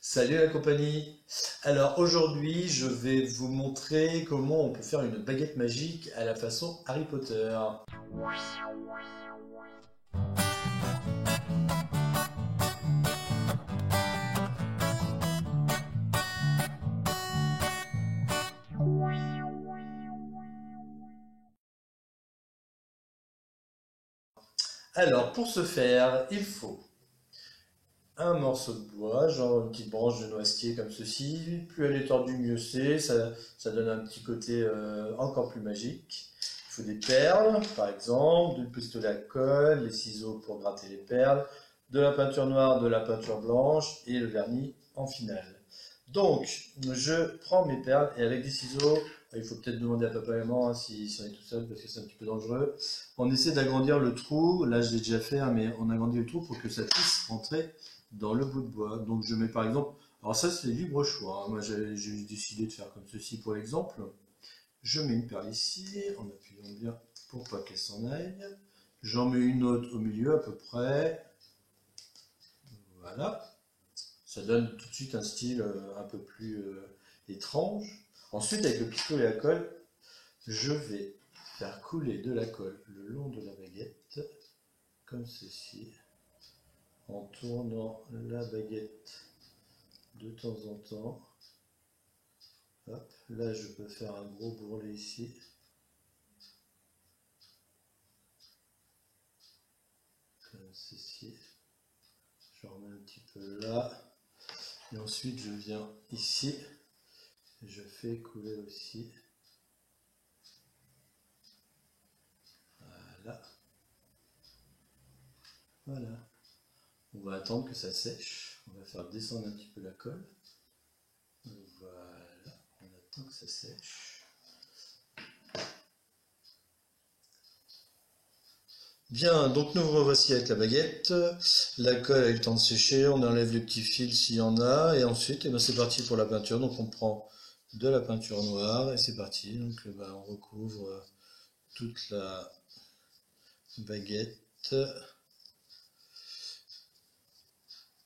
Salut la compagnie! Alors aujourd'hui je vais vous montrer comment on peut faire une baguette magique à la façon Harry Potter. Alors pour ce faire il faut un morceau de bois, genre une petite branche de noisetier comme ceci. Plus elle est tordue mieux c'est, ça donne un petit côté encore plus magique. Il faut des perles par exemple, du pistolet à colle, les ciseaux pour gratter les perles, de la peinture noire, de la peinture blanche et le vernis en finale. Donc, je prends mes perles et avec des ciseaux, il faut peut-être demander à papa et maman si on est tout seul parce que c'est un petit peu dangereux. On essaie d'agrandir le trou, là je l'ai déjà fait, hein, mais on agrandit le trou pour que ça puisse rentrer dans le bout de bois. Donc je mets par exemple, alors ça c'est libre choix, hein. Moi j'ai décidé de faire comme ceci pour l'exemple. Je mets une perle ici, en appuyant bien pour pas qu'elle s'en aille. J'en mets une autre au milieu à peu près. Voilà. Ça donne tout de suite un style un peu plus étrange. Ensuite, avec le pistolet à colle, je vais faire couler de la colle le long de la baguette, comme ceci, en tournant la baguette de temps en temps. Hop, là, je peux faire un gros bourrelet ici. Comme ceci. Je remets un petit peu là. Et ensuite, je viens ici. Et je fais couler aussi. Voilà. Voilà. On va attendre que ça sèche. On va faire descendre un petit peu la colle. Voilà. On attend que ça sèche. Bien, donc nous revoici avec la baguette. La colle a eu le temps de sécher. On enlève les petits fils s'il y en a. Et ensuite, eh ben, c'est parti pour la peinture. Donc on prend de la peinture noire et c'est parti. Donc on recouvre toute la baguette.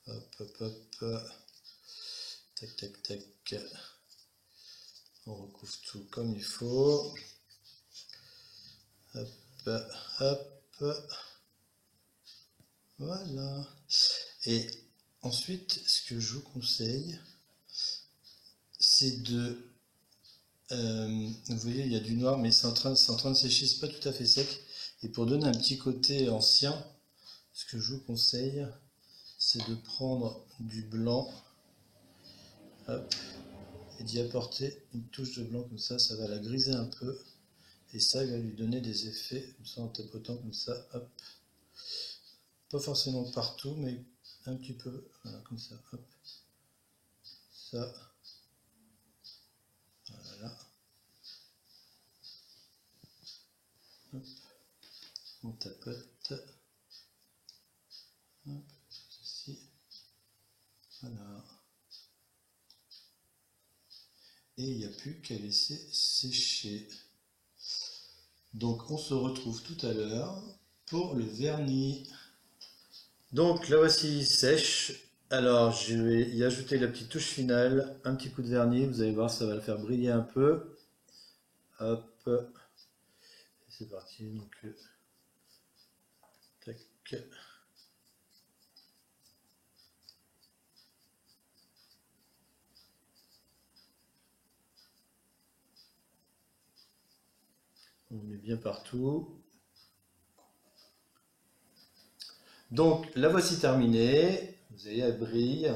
Hop, hop, hop. Tac, tac, tac. On recouvre tout comme il faut. Hop, hop. Voilà. Et ensuite, ce que je vous conseille, c'est de... vous voyez, il y a du noir, mais c'est en train de sécher, c'est pas tout à fait sec. Et pour donner un petit côté ancien, ce que je vous conseille, c'est de prendre du blanc, hop, et d'y apporter une touche de blanc comme ça va la griser un peu, et ça va lui donner des effets, comme ça en tapotant comme ça, hop, pas forcément partout, mais un petit peu, voilà, comme ça, hop, ça, voilà, hop, on tapote, hop, ceci, voilà. Et il n'y a plus qu'à laisser sécher. Donc on se retrouve tout à l'heure pour le vernis. Donc la voici sèche. Alors je vais y ajouter la petite touche finale, un petit coup de vernis, vous allez voir ça va le faire briller un peu. Hop, c'est parti. Donc tac. On met bien partout. Donc la voici terminée. Vous voyez, elle brille.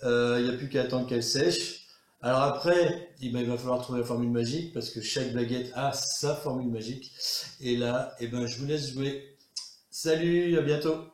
Il n'y a plus qu'à attendre qu'elle sèche. Alors après, il va falloir trouver la formule magique parce que chaque baguette a sa formule magique. Et là, je vous laisse jouer. Salut, à bientôt.